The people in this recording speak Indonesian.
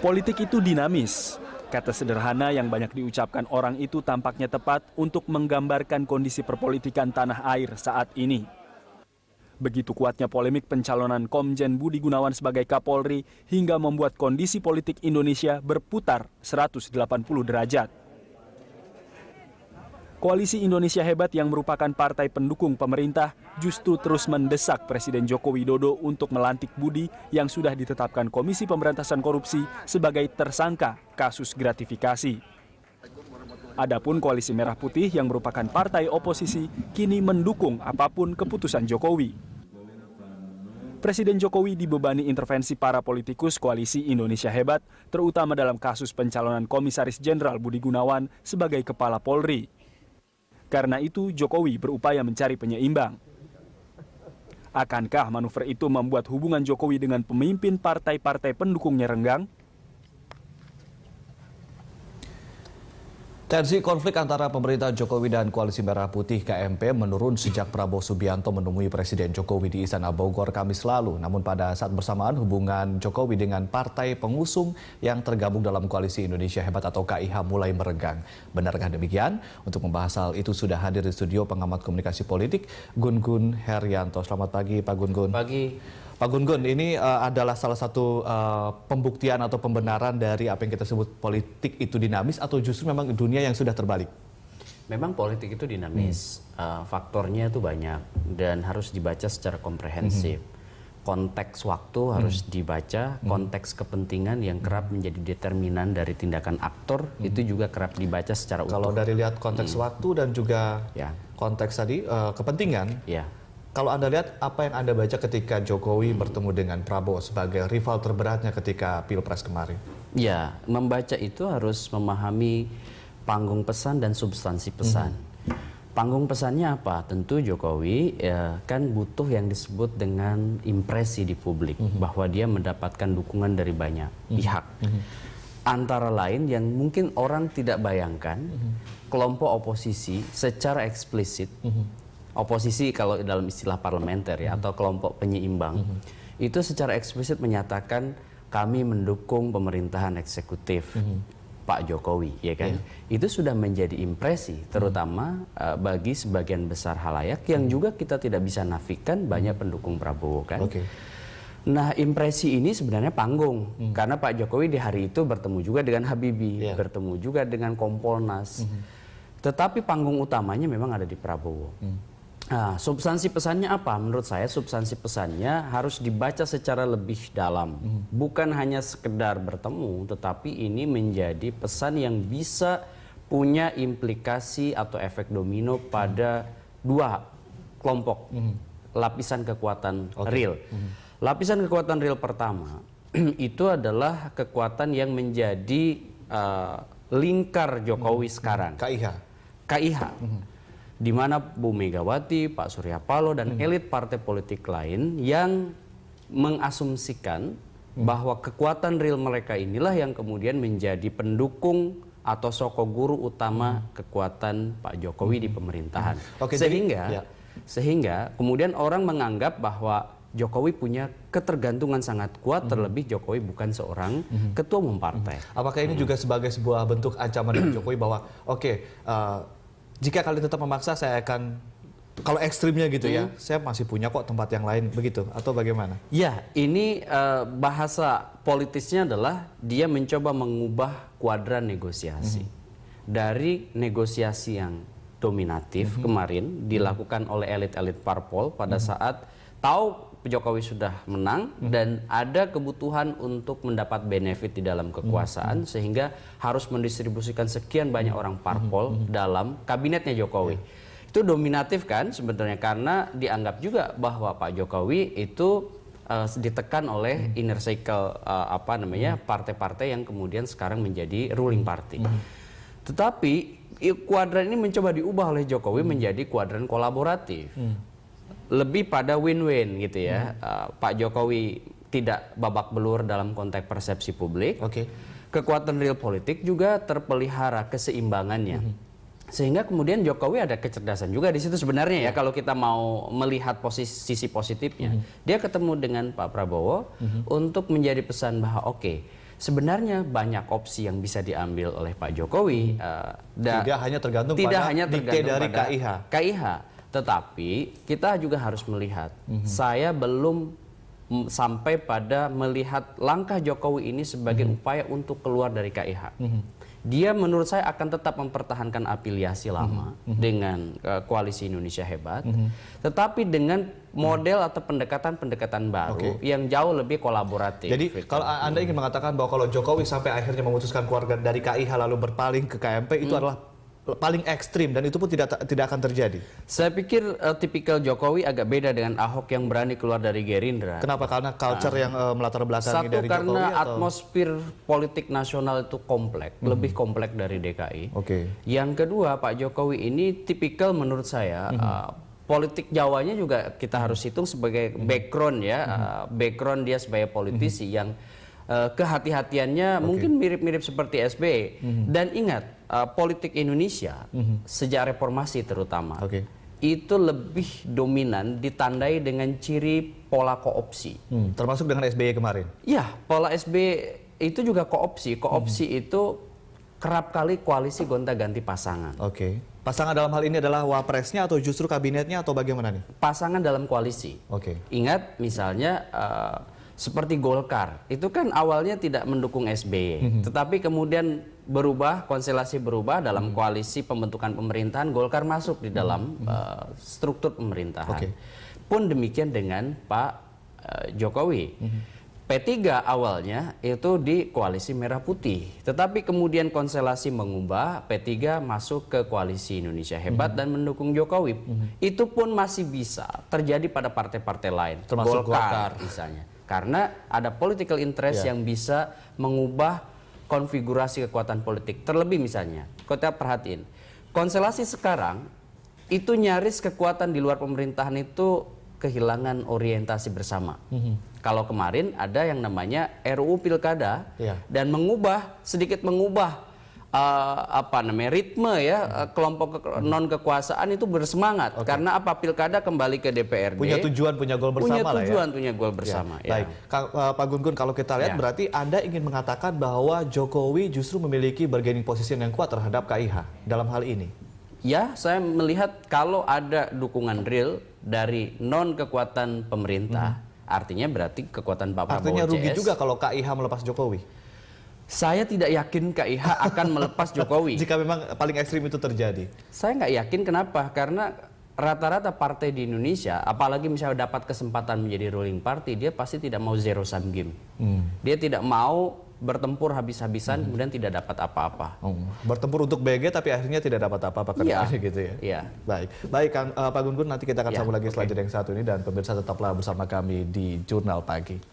Politik itu dinamis. Kata sederhana yang banyak diucapkan orang itu tampaknya tepat untuk menggambarkan kondisi perpolitikan tanah air saat ini. Begitu kuatnya polemik pencalonan Komjen Budi Gunawan sebagai Kapolri hingga membuat kondisi politik Indonesia berputar 180 derajat. Koalisi Indonesia Hebat yang merupakan partai pendukung pemerintah justru terus mendesak Presiden Joko Widodo untuk melantik Budi yang sudah ditetapkan Komisi Pemberantasan Korupsi sebagai tersangka kasus gratifikasi. Adapun Koalisi Merah Putih yang merupakan partai oposisi kini mendukung apapun keputusan Jokowi. Presiden Jokowi dibebani intervensi para politikus Koalisi Indonesia Hebat, terutama dalam kasus pencalonan Komisaris Jenderal Budi Gunawan sebagai Kepala Polri. Karena itu, Jokowi berupaya mencari penyeimbang. Akankah manuver itu membuat hubungan Jokowi dengan pemimpin partai-partai pendukungnya renggang? Tensi konflik antara pemerintah Jokowi dan Koalisi Merah Putih KMP menurun sejak Prabowo Subianto menemui Presiden Jokowi di Istana Bogor Kamis lalu. Namun pada saat bersamaan hubungan Jokowi dengan partai pengusung yang tergabung dalam Koalisi Indonesia Hebat atau KIH mulai merenggang. Benarkah demikian? Untuk membahas hal itu sudah hadir di studio pengamat komunikasi politik Gun Gun Herianto. Selamat pagi Pak Gun Gun. Pagi. Pak Gun Gun, ini adalah salah satu pembuktian atau pembenaran dari apa yang kita sebut politik itu dinamis atau justru memang dunia yang sudah terbalik? Memang politik itu dinamis, faktornya itu banyak dan harus dibaca secara komprehensif. Konteks waktu harus dibaca, konteks kepentingan yang kerap menjadi determinan dari tindakan aktor itu juga kerap dibaca secara utuh. Kalau dari lihat konteks waktu dan juga konteks tadi kepentingan, kalau Anda lihat apa yang Anda baca ketika Jokowi bertemu dengan Prabowo sebagai rival terberatnya ketika Pilpres kemarin? Ya, membaca itu harus memahami panggung pesan dan substansi pesan. Panggung pesannya apa? Tentu Jokowi kan butuh yang disebut dengan impresi di publik bahwa dia mendapatkan dukungan dari banyak pihak. Antara lain yang mungkin orang tidak bayangkan, kelompok oposisi secara eksplisit, oposisi kalau dalam istilah parlementer ya, atau kelompok penyeimbang, itu secara eksplisit menyatakan kami mendukung pemerintahan eksekutif Pak Jokowi, ya kan? Itu sudah menjadi impresi, terutama bagi sebagian besar halayak yang juga kita tidak bisa nafikan banyak pendukung Prabowo, kan? Nah, impresi ini sebenarnya panggung, karena Pak Jokowi di hari itu bertemu juga dengan Habibie, bertemu juga dengan Kompolnas. Tetapi panggung utamanya memang ada di Prabowo. Nah, substansi pesannya apa? Menurut saya substansi pesannya harus dibaca secara lebih dalam. Bukan hanya sekedar bertemu, tetapi ini menjadi pesan yang bisa punya implikasi atau efek domino pada dua kelompok. Lapisan kekuatan real. Lapisan kekuatan real pertama itu adalah kekuatan yang menjadi lingkar Jokowi sekarang. KIH. Di mana Bu Megawati, Pak Surya Paloh, dan elit partai politik lain yang mengasumsikan bahwa kekuatan real mereka inilah yang kemudian menjadi pendukung atau soko guru utama kekuatan Pak Jokowi di pemerintahan. Sehingga kemudian orang menganggap bahwa Jokowi punya ketergantungan sangat kuat, terlebih Jokowi bukan seorang ketua umum partai. Apakah ini juga sebagai sebuah bentuk ancaman dari Jokowi bahwa jika kalian tetap memaksa, saya akan, kalau ekstrimnya gitu ya, saya masih punya kok tempat yang lain, begitu? Atau bagaimana? Ya, ini bahasa politisnya adalah dia mencoba mengubah kuadran negosiasi. Dari negosiasi yang dominatif kemarin dilakukan oleh elit-elit parpol pada saat tahu Jokowi sudah menang dan ada kebutuhan untuk mendapat benefit di dalam kekuasaan sehingga harus mendistribusikan sekian banyak orang parpol dalam kabinetnya Jokowi. Itu dominatif kan sebenarnya karena dianggap juga bahwa Pak Jokowi itu ditekan oleh inner circle partai-partai yang kemudian sekarang menjadi ruling party. Tetapi kuadran ini mencoba diubah oleh Jokowi menjadi kuadran kolaboratif. Lebih pada win-win gitu ya. Pak Jokowi tidak babak belur dalam konteks persepsi publik. Kekuatan real politik juga terpelihara keseimbangannya. Sehingga kemudian Jokowi ada kecerdasan juga di situ sebenarnya ya kalau kita mau melihat sisi positifnya. Dia ketemu dengan Pak Prabowo untuk menjadi pesan bahwa sebenarnya banyak opsi yang bisa diambil oleh Pak Jokowi. Tidak hanya tergantung dikte dari KIH. Tetapi kita juga harus melihat, saya belum sampai pada melihat langkah Jokowi ini sebagai upaya untuk keluar dari KIH. Dia menurut saya akan tetap mempertahankan afiliasi lama dengan Koalisi Indonesia Hebat, tetapi dengan model atau pendekatan-pendekatan baru yang jauh lebih kolaboratif. Jadi kalau Anda ingin mengatakan bahwa kalau Jokowi sampai akhirnya memutuskan keluar dari KIH lalu berpaling ke KMP itu adalah paling ekstrim dan itu pun tidak akan terjadi. Saya pikir tipikal Jokowi agak beda dengan Ahok yang berani keluar dari Gerindra. Kenapa? Karena culture yang melatar belakangi dari Jokowi? Satu, karena atmosfer politik nasional itu kompleks, lebih kompleks dari DKI. Yang kedua, Pak Jokowi ini tipikal menurut saya politik Jawanya juga kita harus hitung sebagai background ya, background dia sebagai politisi yang kehati-hatiannya mungkin mirip-mirip seperti SBY. Dan ingat, politik Indonesia sejak reformasi terutama itu lebih dominan ditandai dengan ciri pola koopsi. Termasuk dengan SBY kemarin? Ya, pola SBY itu juga koopsi. Koopsi itu kerap kali koalisi gonta-ganti pasangan. Pasangan dalam hal ini adalah wapresnya atau justru kabinetnya atau bagaimana nih? Pasangan dalam koalisi. Ingat misalnya seperti Golkar, itu kan awalnya tidak mendukung SBY, tetapi kemudian berubah, konstelasi berubah dalam koalisi pembentukan pemerintahan, Golkar masuk di dalam struktur pemerintahan. Pun demikian dengan Pak Jokowi. P3 awalnya itu di koalisi Merah Putih, tetapi kemudian konstelasi mengubah, P3 masuk ke koalisi Indonesia Hebat dan mendukung Jokowi. Itu pun masih bisa terjadi pada partai-partai lain, termasuk Golkar misalnya. Karena ada political interest yang bisa mengubah konfigurasi kekuatan politik. Terlebih misalnya, kita perhatiin, konstelasi sekarang itu nyaris kekuatan di luar pemerintahan itu kehilangan orientasi bersama. Kalau kemarin ada yang namanya RUU Pilkada dan sedikit mengubah ritme ya, kelompok non kekuasaan itu bersemangat karena apa, pilkada kembali ke DPRD, punya tujuan, punya goal bersama, punya goal bersama. Baik, Pak Gun-Gun, kalau kita lihat berarti Anda ingin mengatakan bahwa Jokowi justru memiliki bargaining position yang kuat terhadap KIH dalam hal ini. Ya, saya melihat kalau ada dukungan real dari non kekuatan pemerintah, artinya berarti kekuatan Pak Prabowo. Artinya rugi CS, juga kalau KIH melepas Jokowi. Saya tidak yakin KIH akan melepas Jokowi. Jika memang paling ekstrim itu terjadi. Saya nggak yakin, kenapa? Karena rata-rata partai di Indonesia, apalagi misalnya dapat kesempatan menjadi ruling party, dia pasti tidak mau zero sum game. Dia tidak mau bertempur habis-habisan kemudian tidak dapat apa-apa. Bertempur untuk BG tapi akhirnya tidak dapat apa-apa gitu ya. Baik Kang Pak Gun-Gun, nanti kita akan sambung lagi setelah jeda yang satu ini, dan pemirsa tetaplah bersama kami di Jurnal Pagi.